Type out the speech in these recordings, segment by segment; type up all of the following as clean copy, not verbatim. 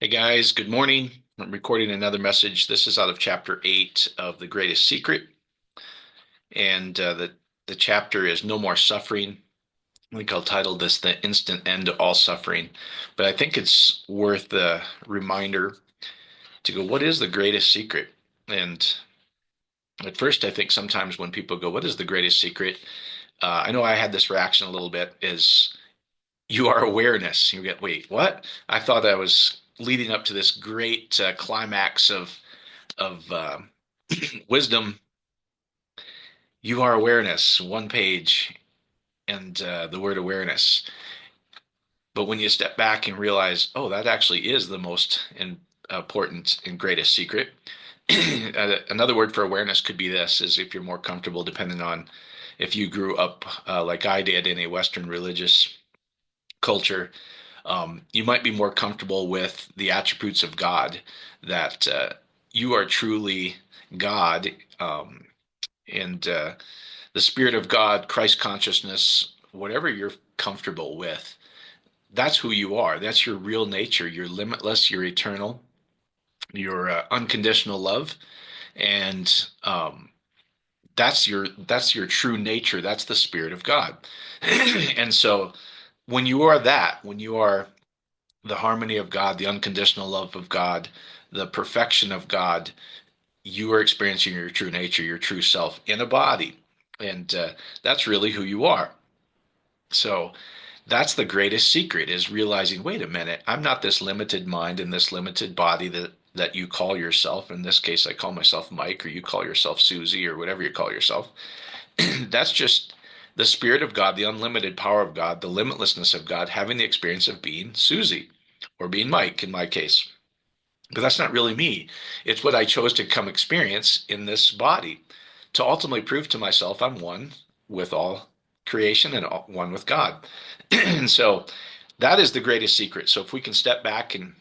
Hey guys, good morning. I'm recording another message. This is out of chapter 8 of The Greatest Secret, and the chapter is No More Suffering. I think I'll title this The Instant End to All Suffering. But I think it's worth a reminder to go, what is the greatest secret? And at first, I think sometimes when people go, what is the greatest secret? I know I had this reaction a little bit, is you are awareness. You get, wait, what? I thought I was leading up to this great climax of wisdom. You are awareness, one page, and the word awareness. But when you step back and realize, oh, that actually is the most important and greatest secret. Another word for awareness could be this: is if you're more comfortable, depending on if you grew up like I did in a Western religious culture, you might be more comfortable with the attributes of God, that you are truly God, and the Spirit of God, Christ consciousness, whatever you're comfortable with, that's who you are. That's your real nature. You're limitless, you're eternal, you're unconditional love, and that's your true nature. That's the Spirit of God. And so when you are that, when you are the harmony of God, the unconditional love of God, the perfection of God, you are experiencing your true nature, your true self in a body. And that's really who you are. So that's the greatest secret, is realizing, wait a minute, I'm not this limited mind and this limited body that you call yourself. In this case, I call myself Mike, or you call yourself Susie, or whatever you call yourself. That's just the Spirit of God, the unlimited power of God, the limitlessness of God, having the experience of being Susie or being Mike in my case. But that's not really me. It's what I chose to come experience in this body, to ultimately prove to myself I'm one with all creation and one with God. And so that is the greatest secret. So if we can step back, and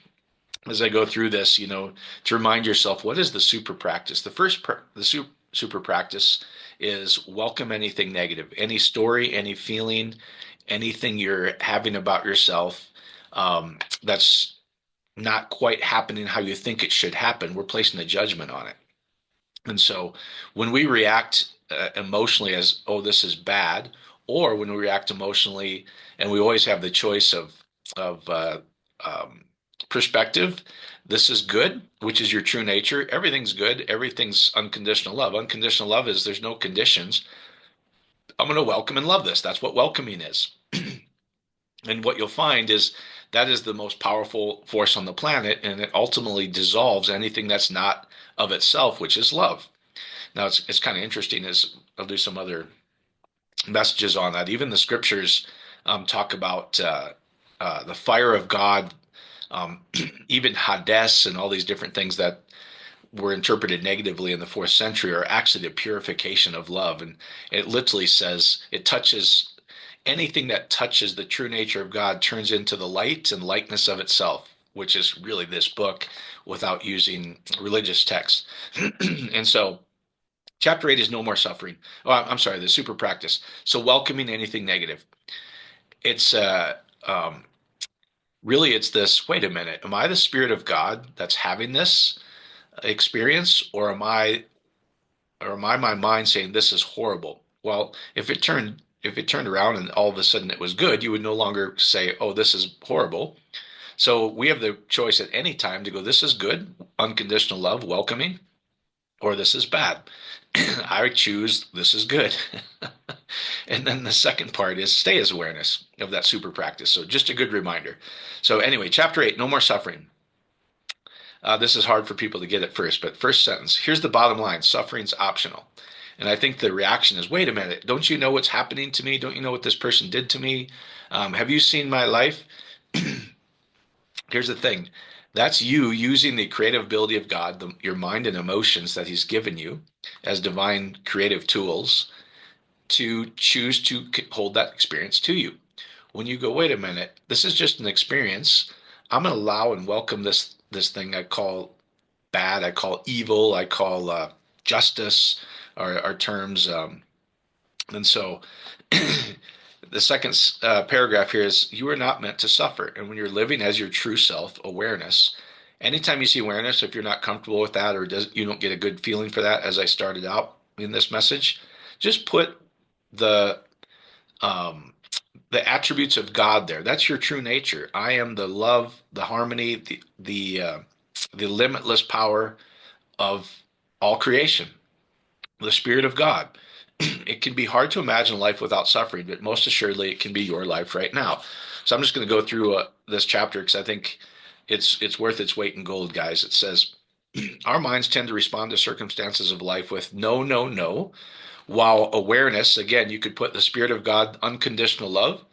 as I go through this, to remind yourself, what is the super practice? The super practice is welcome anything negative, any story, any feeling, anything you're having about yourself, that's not quite happening how you think it should happen. We're placing a judgment on it. And so when we react emotionally as, oh, this is bad, or when we react emotionally, and we always have the choice of um, perspective, this is good, which is your true nature. Everything's good. Everything's unconditional love. Unconditional love is there's no conditions. I'm going to welcome and love this. That's what welcoming is. And what you'll find is that is the most powerful force on the planet, and it ultimately dissolves anything that's not of itself, which is love. Now, it's kind of interesting, as I'll do some other messages on that. Even the scriptures talk about the fire of God, um, even Hades and all these different things that were interpreted negatively in the fourth century are actually the purification of love. And it literally says it touches anything that touches the true nature of God turns into the light and likeness of itself, which is really this book without using religious text. And so chapter 8 is no more suffering. Oh, I'm sorry, the super practice. So welcoming anything negative. It's really it's this, wait a minute, am I the Spirit of God that's having this experience, or am I my mind saying this is horrible? Well, if it turned around and all of a sudden it was good, you would no longer say, oh, this is horrible. So we have the choice at any time to go, this is good, unconditional love, welcoming, or this is bad. I choose this is good. And then the second part is stay as awareness of that super practice. So just a good reminder. So anyway, chapter 8, no more suffering. This is hard for people to get at first, but first sentence, here's the bottom line: suffering's optional. And I think the reaction is, wait a minute, don't you know what's happening to me? Don't you know what this person did to me? Have you seen my life? Here's the thing: that's you using the creative ability of God, your mind and emotions that He's given you as divine creative tools, to choose to hold that experience to you. When you go, wait a minute, this is just an experience. I'm going to allow and welcome this thing I call bad, I call evil, I call justice, are terms. And so the second paragraph here is, you are not meant to suffer. And when you're living as your true self, awareness, Anytime you see awareness, if you're not comfortable with that or you don't get a good feeling for that, as I started out in this message, just put the um, the attributes of God there. That's your true nature. I am the love, the harmony, the limitless power of all creation, the Spirit of God. It can be hard to imagine life without suffering, but most assuredly, it can be your life right now. So I'm just going to go through this chapter because I think it's worth its weight in gold, guys. It says, our minds tend to respond to circumstances of life with no, no, no, while awareness, again, you could put the Spirit of God, unconditional love,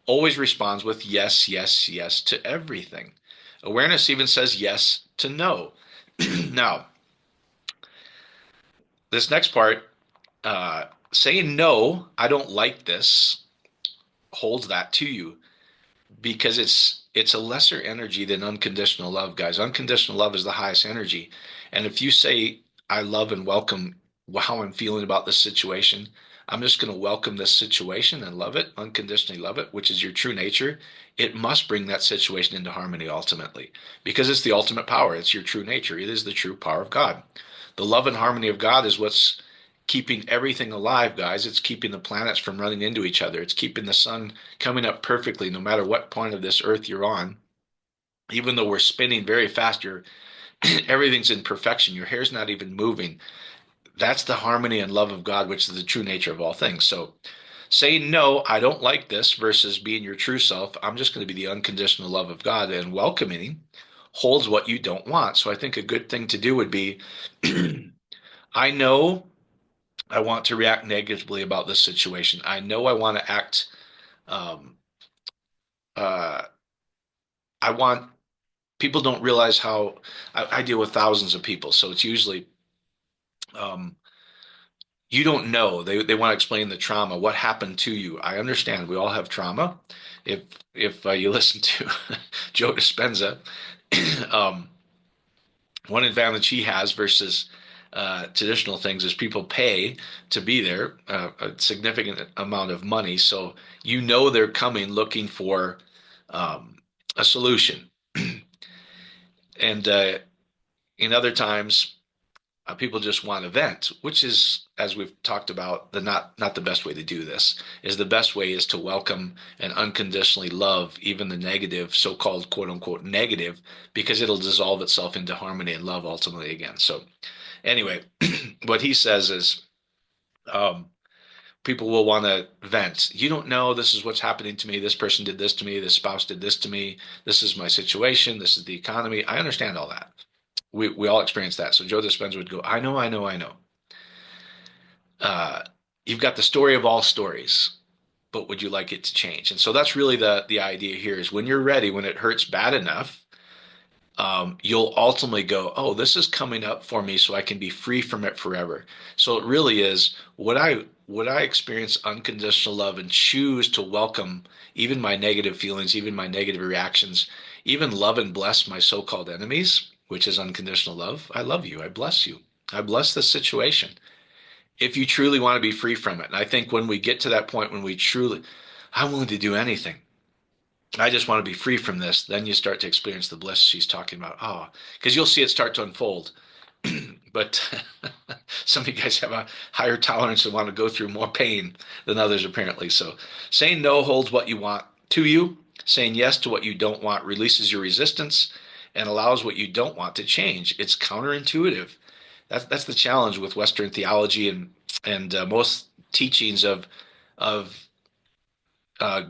always responds with yes, yes, yes to everything. Awareness even says yes to no. Now, this next part, saying no, I don't like this, holds that to you because it's a lesser energy than unconditional love, guys. Unconditional love is the highest energy. And if you say, I love and welcome how I'm feeling about this situation, I'm just going to welcome this situation and love it, unconditionally love it, which is your true nature. It must bring that situation into harmony ultimately because it's the ultimate power. It's your true nature. It is the true power of God. The love and harmony of God is what's keeping everything alive, guys. It's keeping the planets from running into each other. It's keeping the sun coming up perfectly, no matter what point of this earth you're on. Even though we're spinning very fast, everything's in perfection. Your hair's not even moving. That's the harmony and love of God, which is the true nature of all things. So saying no, I don't like this versus being your true self, I'm just going to be the unconditional love of God and welcoming holds what you don't want. So I think a good thing to do would be I know I want to react negatively about this situation. I know I want to act. Um, uh, I want people don't realize how I deal with thousands of people, so it's usually um, you don't know. They want to explain the trauma, what happened to you. I understand we all have trauma. If if you listen to Joe Dispenza, um, one advantage he has versus traditional things is people pay to be there a significant amount of money. So you know they're coming looking for um, a solution. And in other times, people just want to vent, which is, as we've talked about, the not the best way to do this. Is the best way is to welcome and unconditionally love even the negative, so-called quote unquote negative, because it'll dissolve itself into harmony and love ultimately again. So anyway, what he says is um, people will want to vent. You don't know this is what's happening to me. This person did this to me. This spouse did this to me. This is my situation. This is the economy. I understand all that. We all experience that. So Joe Dispenza would go, I know, I know, I know. Uh, you've got the story of all stories, but would you like it to change? And so that's really the idea here is when you're ready, when it hurts bad enough, you'll ultimately go, oh, this is coming up for me so I can be free from it forever. So it really is, would I experience unconditional love and choose to welcome even my negative feelings, even my negative reactions, even love and bless my so-called enemies, which is unconditional love. I love you. I bless you. I bless this situation. If you truly want to be free from it. And I think when we get to that point, when we truly, I'm willing to do anything. I just want to be free from this. Then you start to experience the bliss she's talking about. Oh, because you'll see it start to unfold. But some of you guys have a higher tolerance and want to go through more pain than others, apparently. So saying no holds what you want to you. Saying yes to what you don't want releases your resistance and allows what you don't want to change. It's counterintuitive. That's the challenge with Western theology and most teachings of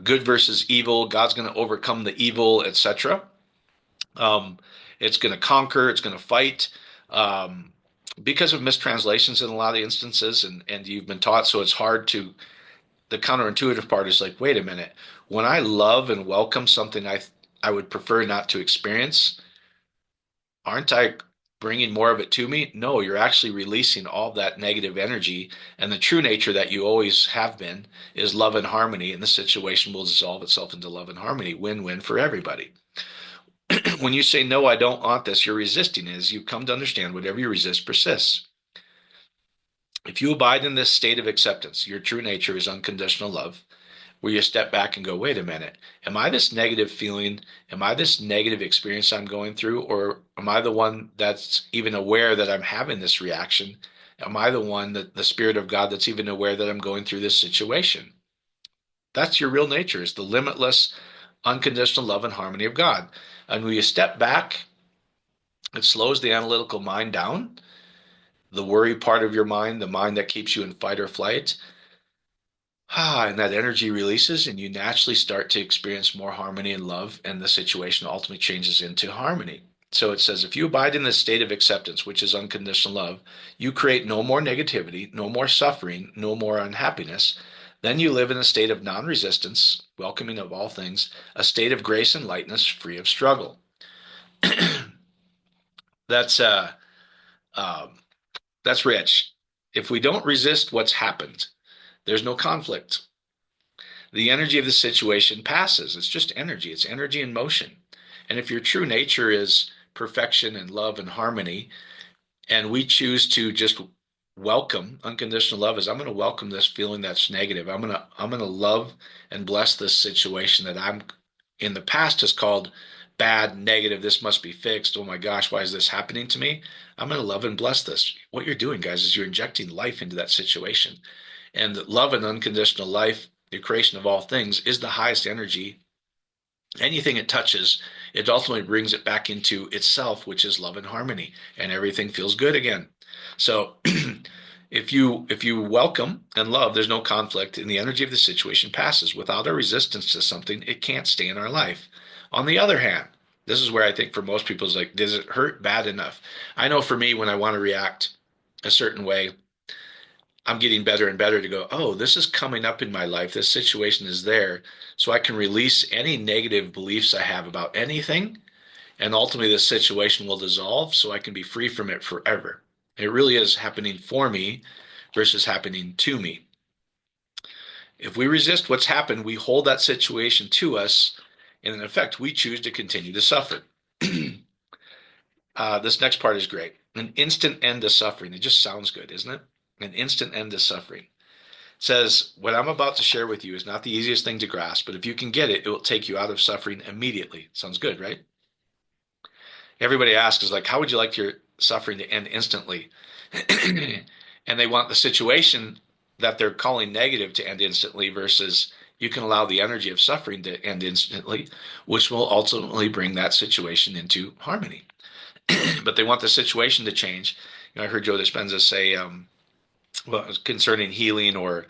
good versus evil. God's going to overcome the evil, etc. Um, it's going to conquer. It's going to fight um, because of mistranslations in a lot of instances, and you've been taught. So it's hard to. The counterintuitive part is like, wait a minute. When I love and welcome something I would prefer not to experience, aren't I bringing more of it to me? No, you're actually releasing all that negative energy. And the true nature that you always have been is love and harmony. And the situation will dissolve itself into love and harmony, win-win for everybody. When you say, no, I don't want this, you're resisting it. As you come to understand, whatever you resist persists. If you abide in this state of acceptance, your true nature is unconditional love. where you step back and go, wait a minute, am I this negative feeling? Am I this negative experience I'm going through? Or am I the one that's even aware that I'm having this reaction? Am I the one that the Spirit of God that's even aware that I'm going through this situation? That's your real nature, is the limitless, unconditional love and harmony of God. And when you step back, it slows the analytical mind down, the worry part of your mind, the mind that keeps you in fight or flight. And that energy releases, and you naturally start to experience more harmony and love, and the situation ultimately changes into harmony. So it says, if you abide in this state of acceptance, which is unconditional love, you create no more negativity, no more suffering, no more unhappiness. Then you live in a state of non-resistance, welcoming of all things, a state of grace and lightness, free of struggle. That's um, that's rich. If we don't resist what's happened, there's no conflict. The energy of the situation passes. It's just energy. It's energy in motion. And if your true nature is perfection and love and harmony, and we choose to just welcome unconditional love, is I'm going to welcome this feeling that's negative. I'm going to love and bless this situation that I'm in the past has called bad, negative. This must be fixed. Oh my gosh, why is this happening to me? I'm going to love and bless this. What you're doing, guys, is you're injecting life into that situation. And love and unconditional life, the creation of all things, is the highest energy. Anything it touches, it ultimately brings it back into itself, which is love and harmony, and everything feels good again. So if you welcome and love, there's no conflict, and the energy of the situation passes. Without a resistance to something, it can't stay in our life. On the other hand, this is where I think for most people is like, does it hurt bad enough? I know for me, when I want to react a certain way, I'm getting better and better to go, oh, this is coming up in my life. This situation is there. So I can release any negative beliefs I have about anything. And ultimately, this situation will dissolve so I can be free from it forever. It really is happening for me versus happening to me. If we resist what's happened, we hold that situation to us. And in effect, we choose to continue to suffer. This next part is great. An instant end to suffering. It just sounds good, isn't it? An instant end to suffering. Says, what I'm about to share with you is not the easiest thing to grasp, but if you can get it, it will take you out of suffering immediately. Sounds good, right? Everybody asks is like, how would you like your suffering to end instantly? And they want the situation that they're calling negative to end instantly versus you can allow the energy of suffering to end instantly, which will ultimately bring that situation into harmony. But they want the situation to change. I heard Joe Dispenza say, well, concerning healing or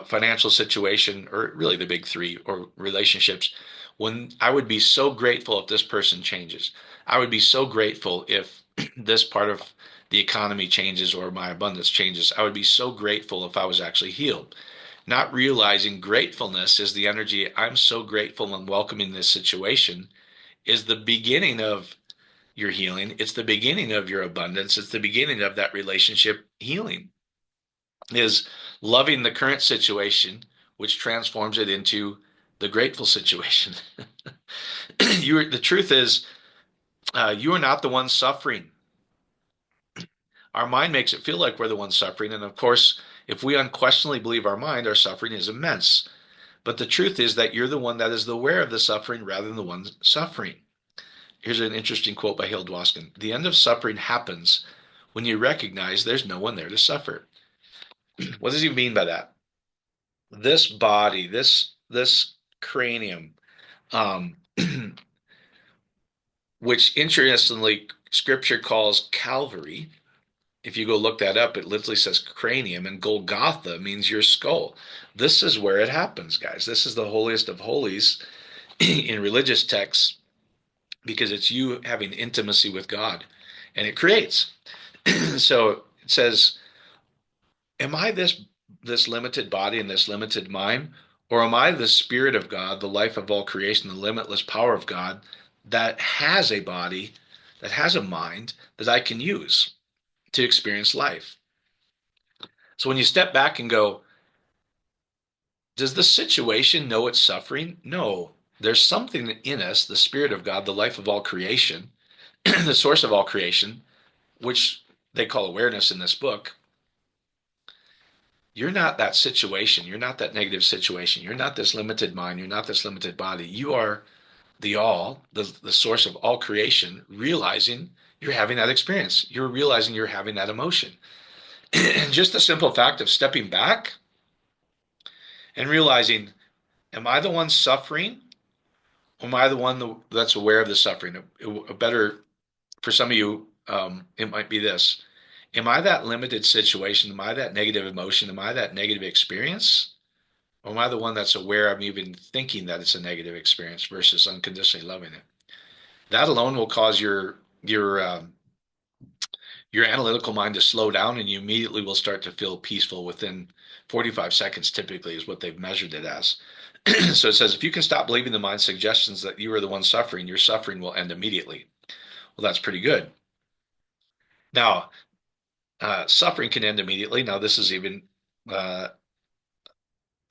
financial situation, or really the big three, or relationships, when I would be so grateful if this person changes. I would be so grateful if this part of the economy changes or my abundance changes. I would be so grateful if I was actually healed. Not realizing gratefulness is the energy. I'm so grateful and welcoming this situation is the beginning of your healing. It's the beginning of your abundance. It's the beginning of that relationship healing, is loving the current situation, which transforms it into the grateful situation. The truth is, you are not the one suffering. Our mind makes it feel like we're the one suffering. And of course, if we unquestionably believe our mind, our suffering is immense. But the truth is that you're the one that is aware of the suffering rather than the one suffering. Here's an interesting quote by Hale Dwoskin. The end of suffering happens when you recognize there's no one there to suffer. What does he mean by that? This body, this cranium, um, which interestingly Scripture calls Calvary. If you go look that up, it literally says cranium, and Golgotha means your skull. This is where it happens, guys. This is the holiest of holies in religious texts because it's you having intimacy with God, and it creates. So it says, am I this limited body and this limited mind, or am I the spirit of God, the life of all creation, the limitless power of God that has a body, that has a mind that I can use to experience life? So when you step back and go, does the situation know it's suffering? No. There's something in us, the spirit of God, the life of all creation, the source of all creation, which they call awareness in this book, You're not that situation. You're not that negative situation. You're not this limited mind. You're not this limited body. You are the all, the source of all creation, realizing you're having that experience. You're realizing you're having that emotion. And just the simple fact of stepping back and realizing, am I the one suffering? Or am I the one that's aware of the suffering? A better, for some of you, it might be this. Am I that limited situation? Am I that negative emotion? Am I that negative experience? Or am I the one that's aware I'm even thinking that it's a negative experience versus unconditionally loving it? That alone will cause your analytical mind to slow down, and you immediately will start to feel peaceful within 45 seconds, typically, is what they've measured it as. So it says, if you can stop believing the mind's suggestions that you are the one suffering, your suffering will end immediately. Well, that's pretty good. Now, suffering can end immediately. Now, this is even uh,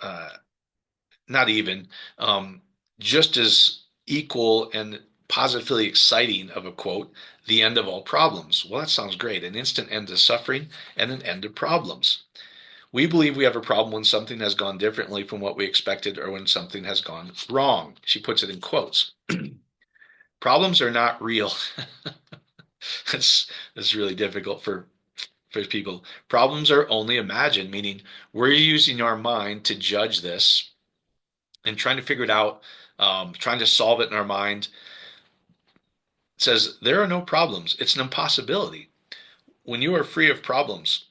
uh, not even just as equal and positively exciting of a quote, the end of all problems. Well, that sounds great. An instant end to suffering and an end to problems. We believe we have a problem when something has gone differently from what we expected or when something has gone wrong. She puts it in quotes. Problems are not real. It's really difficult for people. Problems are only imagined, meaning we're using our mind to judge this and trying to figure it out, trying to solve it in our mind. It says there are no problems. It's an impossibility. When you are free of problems,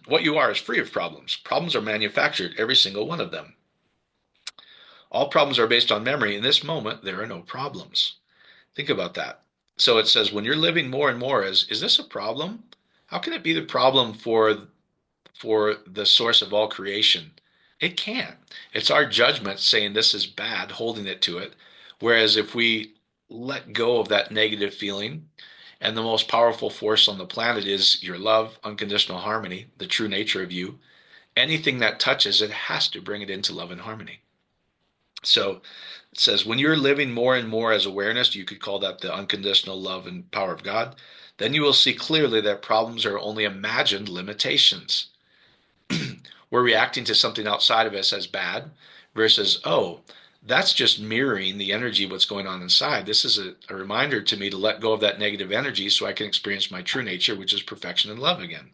what you are is free of problems. Problems are manufactured, every single one of them. All problems are based on memory. In this moment, there are no problems. Think about that. So it says when you're living more and more as, is this a problem? How can it be the problem for the source of all creation? It can't. It's our judgment saying this is bad, holding it to it. Whereas if we let go of that negative feeling, and the most powerful force on the planet is your love, unconditional harmony, the true nature of you, anything that touches it has to bring it into love and harmony. So it says when you're living more and more as awareness, you could call that the unconditional love and power of God, then you will see clearly that problems are only imagined limitations. We're reacting to something outside of us as bad versus, oh, that's just mirroring the energy of what's going on inside. This is a reminder to me to let go of that negative energy so I can experience my true nature, which is perfection and love again.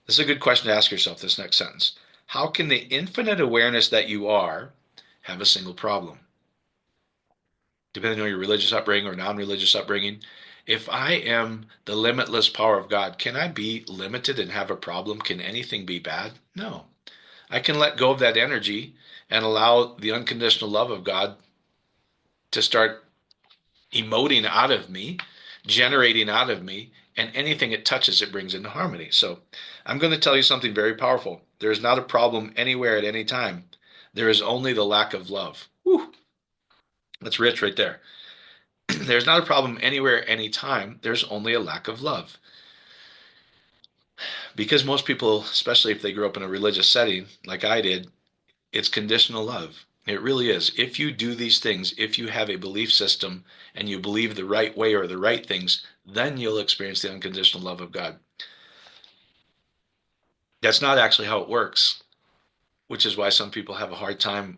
This is a good question to ask yourself, this next sentence. How can the infinite awareness that you are have a single problem? Depending on your religious upbringing or non-religious upbringing, if I am the limitless power of God, can I be limited and have a problem? Can anything be bad? No. I can let go of that energy and allow the unconditional love of God to start emoting out of me, generating out of me, and anything it touches, it brings into harmony. So I'm going to tell you something very powerful. There is not a problem anywhere at any time. There is only the lack of love. Whew, that's rich right there. There's not a problem anywhere, anytime. There's only a lack of love. Because most people, especially if they grew up in a religious setting like I did, it's conditional love. It really is. If you do these things, if you have a belief system and you believe the right way or the right things, then you'll experience the unconditional love of God. That's not actually how it works, which is why some people have a hard time.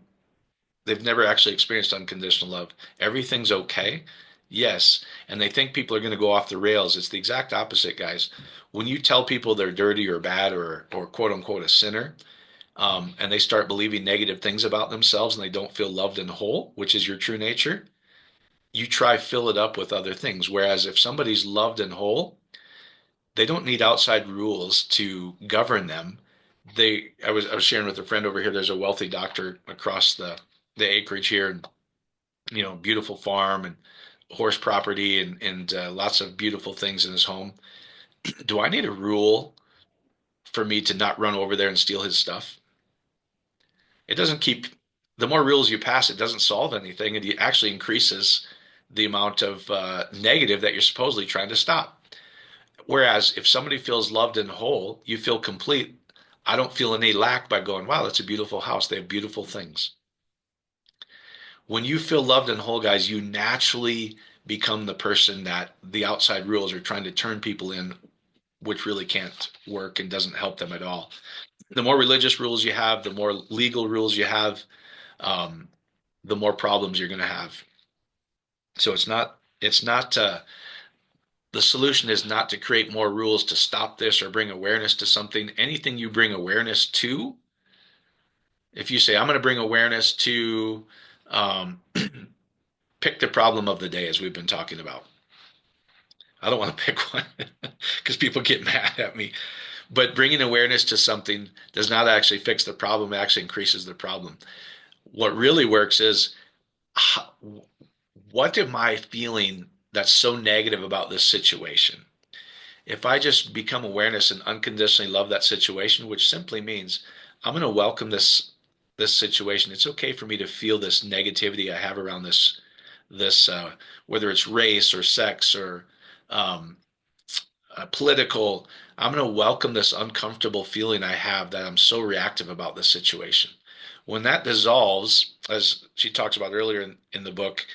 They've never actually experienced unconditional love. Everything's okay. Yes. And they think people are going to go off the rails. It's the exact opposite, guys. When you tell people they're dirty or bad or quote unquote a sinner, and they start believing negative things about themselves and they don't feel loved and whole, which is your true nature, you try fill it up with other things. Whereas if somebody's loved and whole, they don't need outside rules to govern them. I was sharing with a friend over here. There's a wealthy doctor across the acreage here, and beautiful farm and horse property and lots of beautiful things in his home. Do I need a rule for me to not run over there and steal his stuff? It doesn't keep, the more rules you pass, it doesn't solve anything. It actually increases the amount of negative that you're supposedly trying to stop. Whereas if somebody feels loved and whole, you feel complete. I don't feel any lack by going, wow, that's a beautiful house. They have beautiful things. When you feel loved and whole, guys, you naturally become the person that the outside rules are trying to turn people in, which really can't work and doesn't help them at all. The more religious rules you have, the more legal rules you have, um, the more problems you're going to have. So it's not the solution is not to create more rules to stop this or bring awareness to something. Anything you bring awareness to, if you say, I'm going to bring awareness to um, pick the problem of the day, as we've been talking about. I don't want to pick one because people get mad at me. But bringing awareness to something does not actually fix the problem, it actually increases the problem. What really works is, what am I feeling that's so negative about this situation? If I just become awareness and unconditionally love that situation, which simply means I'm going to welcome this situation. It's okay for me to feel this negativity I have around this whether it's race or sex or um, political. I'm going to welcome this uncomfortable feeling I have that I'm so reactive about this situation. When that dissolves, as she talks about earlier in the book,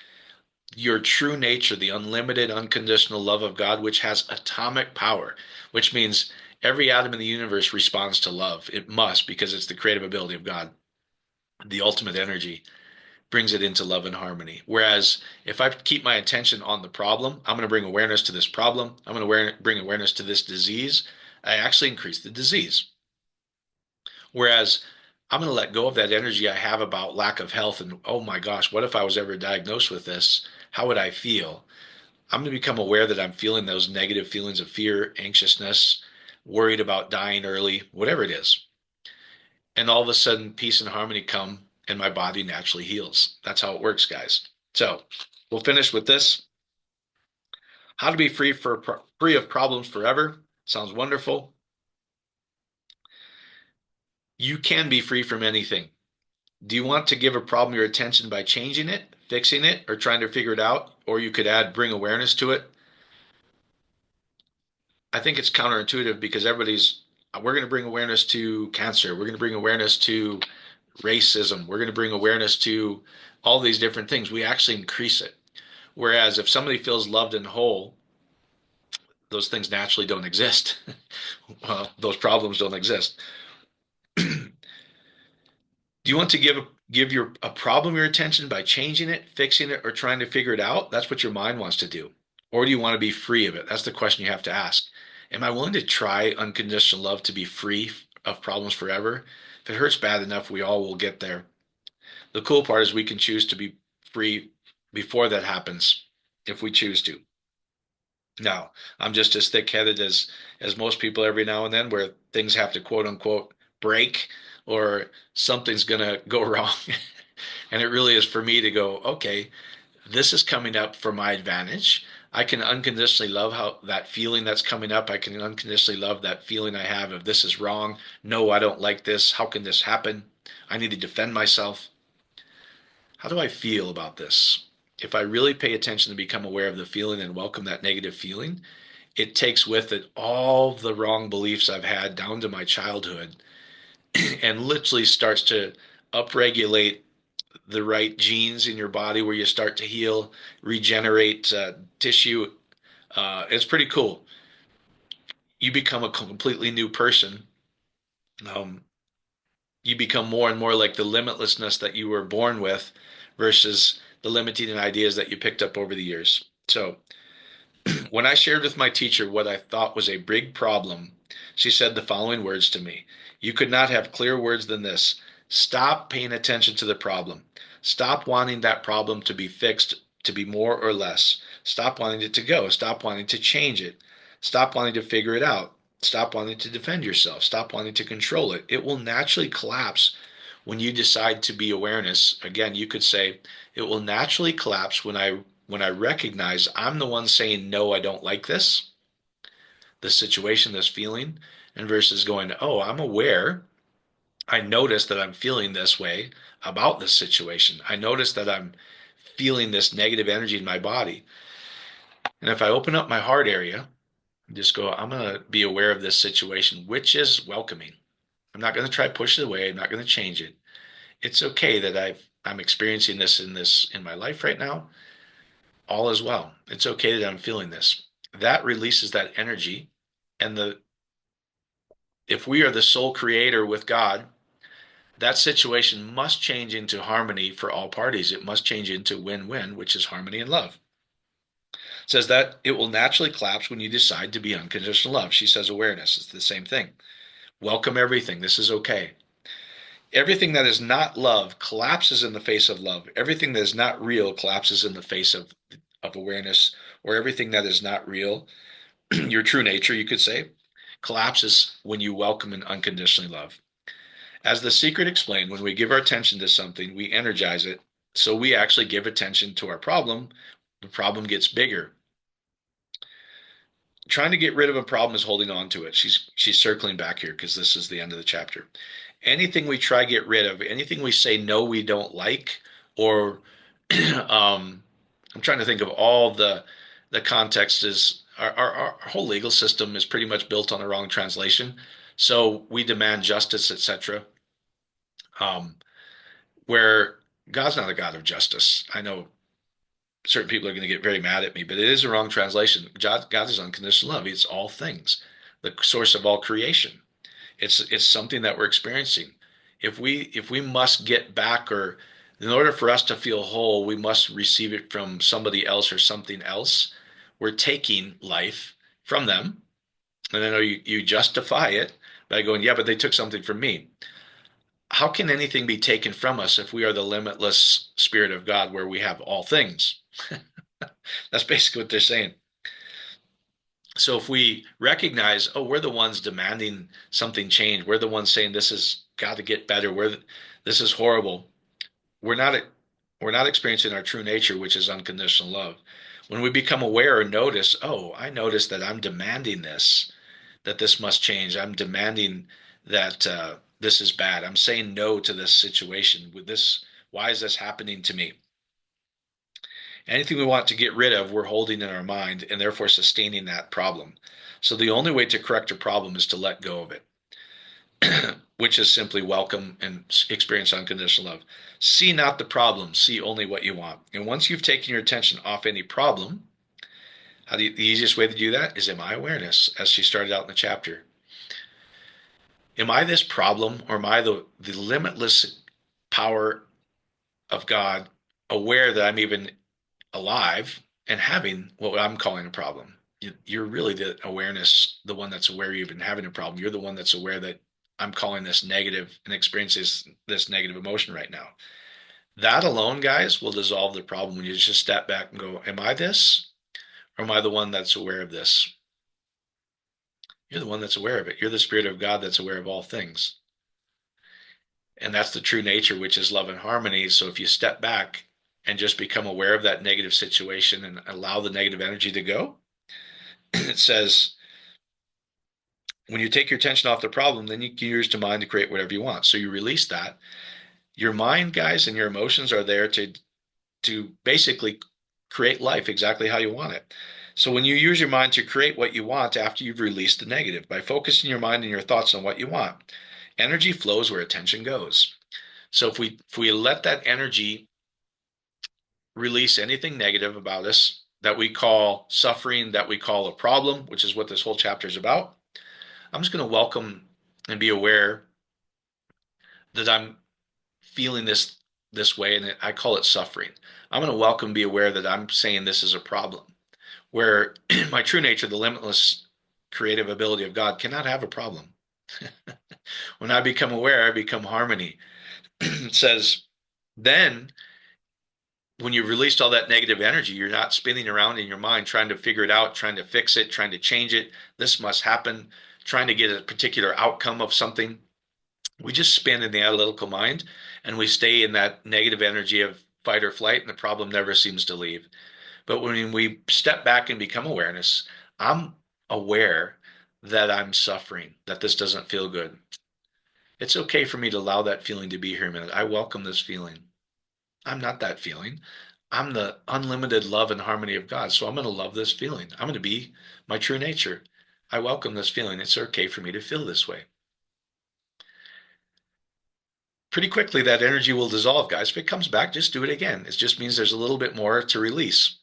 your true nature, the unlimited, unconditional love of God, which has atomic power, which means every atom in the universe responds to love. It must, because it's the creative ability of God, the ultimate energy brings it into love and harmony. Whereas if I keep my attention on the problem, I'm going to bring awareness to this problem. I'm going to bring awareness to this disease. I actually increase the disease. Whereas I'm going to let go of that energy I have about lack of health and, oh my gosh, what if I was ever diagnosed with this? How would I feel? I'm going to become aware that I'm feeling those negative feelings of fear, anxiousness, worried about dying early, whatever it is. And all of a sudden, peace and harmony come and my body naturally heals. That's how it works, guys. So we'll finish with this. How to be free of problems forever. Sounds wonderful. You can be free from anything. Do you want to give a problem your attention by changing it, fixing it, or trying to figure it out? Or you could add bring awareness to it. I think it's counterintuitive because we're going to bring awareness to cancer. We're going to bring awareness to racism. We're going to bring awareness to all these different things. We actually increase it. Whereas if somebody feels loved and whole, those things naturally don't exist. Well, those problems don't exist. Do you want to give your a problem your attention by changing it, fixing it, or trying to figure it out? That's what your mind wants to do. Or do you want to be free of it? That's the question you have to ask. Am I willing to try unconditional love to be free of problems forever? If it hurts bad enough, we all will get there. The cool part is we can choose to be free before that happens if we choose to. Now, I'm just as thick-headed as most people every now and then where things have to quote unquote break or something's gonna go wrong. And it really is for me to go, okay, this is coming up for my advantage. I can unconditionally love how that feeling that's coming up. I can unconditionally love that feeling I have of this is wrong. No, I don't like this. How can this happen? I need to defend myself. How do I feel about this? If I really pay attention to become aware of the feeling and welcome that negative feeling, it takes with it all the wrong beliefs I've had down to my childhood and literally starts to upregulate the right genes in your body where you start to heal, regenerate tissue. It's pretty cool. You become a completely new person. Um, you become more and more like the limitlessness that you were born with versus the limiting ideas that you picked up over the years. So when I shared with my teacher what I thought was a big problem, she said the following words to me. You could not have clearer words than this. Stop paying attention to the problem. Stop wanting that problem to be fixed to be more or less. Stop wanting it to go. Stop wanting to change it. Stop wanting to figure it out. Stop wanting to defend yourself. Stop wanting to control it. It will naturally collapse when you decide to be awareness. Again, you could say it will naturally collapse when I recognize I'm the one saying, no, I don't like this situation, this feeling, and versus going, oh, I'm aware. I notice that I'm feeling this way about this situation. I notice that I'm feeling this negative energy in my body. And if I open up my heart area and just go, I'm going to be aware of this situation, which is welcoming. I'm not going to try to push it away. I'm not going to change it. It's okay that I'm experiencing this in my life right now. All is well. It's okay that I'm feeling this. That releases that energy, and if we are the sole creator with God, that situation must change into harmony for all parties. It must change into win-win, which is harmony and love. It says that it will naturally collapse when you decide to be unconditional love. She says awareness. It's the same thing. Welcome everything. This is okay. Everything that is not love collapses in the face of love. Everything that is not real collapses in the face of awareness, or everything that is not real, your true nature, you could say, collapses when you welcome and unconditionally love. As The Secret explained, when we give our attention to something, we energize it. So we actually give attention to our problem. The problem gets bigger. Trying to get rid of a problem is holding on to it. She's circling back here because this is the end of the chapter. Anything we try to get rid of, anything we say no we don't like, or I'm trying to think of all the context is our whole legal system is pretty much built on the wrong translation. So we demand justice, etc. Um, where God's not a God of justice. I know certain people are going to get very mad at me, but it is a wrong translation. God is unconditional love. It's all things, the source of all creation. It's something that we're experiencing. If we must get back, or in order for us to feel whole, we must receive it from somebody else or something else. We're taking life from them. And I know you justify it by going, yeah, but they took something from me. How can anything be taken from us if we are the limitless Spirit of God where we have all things? That's basically what they're saying. So if we recognize, oh, we're the ones demanding something change, we're the ones saying this has got to get better, this is horrible. We're not experiencing our true nature, which is unconditional love. When we become aware or notice, oh, I notice that I'm demanding this, that this must change. I'm demanding that this is bad. I'm saying no to this situation. With this, why is this happening to me? Anything we want to get rid of, we're holding in our mind and therefore sustaining that problem. So the only way to correct a problem is to let go of it, which is simply welcome and experience unconditional love. See not the problem, see only what you want. And once you've taken your attention off any problem, the easiest way to do that is in my awareness, as she started out in the chapter. Am I this problem, or am I the limitless power of God, aware that I'm even alive and having what I'm calling a problem? You're really the awareness, the one that's aware you've been having a problem. You're the one that's aware that I'm calling this negative and experiences this negative emotion right now. That alone, guys, will dissolve the problem when you just step back and go, am I this? Or am I the one that's aware of this? You're the one that's aware of it. You're the Spirit of God that's aware of all things. And that's the true nature, which is love and harmony. So if you step back and just become aware of that negative situation and allow the negative energy to go, it says, when you take your attention off the problem, then you can use your mind to create whatever you want. So you release that. Your mind, guys, and your emotions are there to basically create life exactly how you want it. So when you use your mind to create what you want after you've released the negative, by focusing your mind and your thoughts on what you want, energy flows where attention goes. So if we let that energy release anything negative about us that we call suffering, that we call a problem, which is what this whole chapter is about, I'm just going to welcome and be aware that I'm feeling this way, and I call it suffering. I'm going to welcome and be aware that I'm saying this is a problem, where my true nature, the limitless creative ability of God, cannot have a problem. When I become aware, I become harmony. It says, then when you've released all that negative energy, you're not spinning around in your mind trying to figure it out, trying to fix it, trying to change it. This must happen, trying to get a particular outcome of something. We just spin in the analytical mind and we stay in that negative energy of fight or flight, and the problem never seems to leave. But when we step back and become awareness, I'm aware that I'm suffering, that this doesn't feel good. It's okay for me to allow that feeling to be here a minute. I welcome this feeling. I'm not that feeling. I'm the unlimited love and harmony of God. So I'm going to love this feeling. I'm going to be my true nature. I welcome this feeling. It's okay for me to feel this way. Pretty quickly, that energy will dissolve, guys. If it comes back, just do it again. It just means there's a little bit more to release.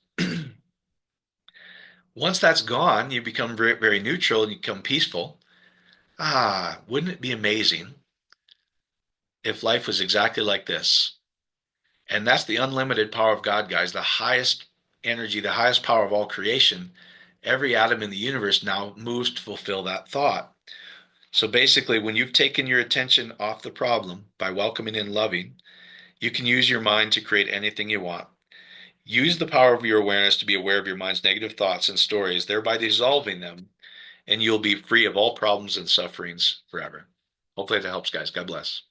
Once that's gone, you become very, very neutral and you become peaceful. Wouldn't it be amazing if life was exactly like this? And that's the unlimited power of God, guys, the highest energy, the highest power of all creation. Every atom in the universe now moves to fulfill that thought. So basically, when you've taken your attention off the problem by welcoming and loving, you can use your mind to create anything you want. Use the power of your awareness to be aware of your mind's negative thoughts and stories, thereby dissolving them, and you'll be free of all problems and sufferings forever. Hopefully that helps, guys. God bless.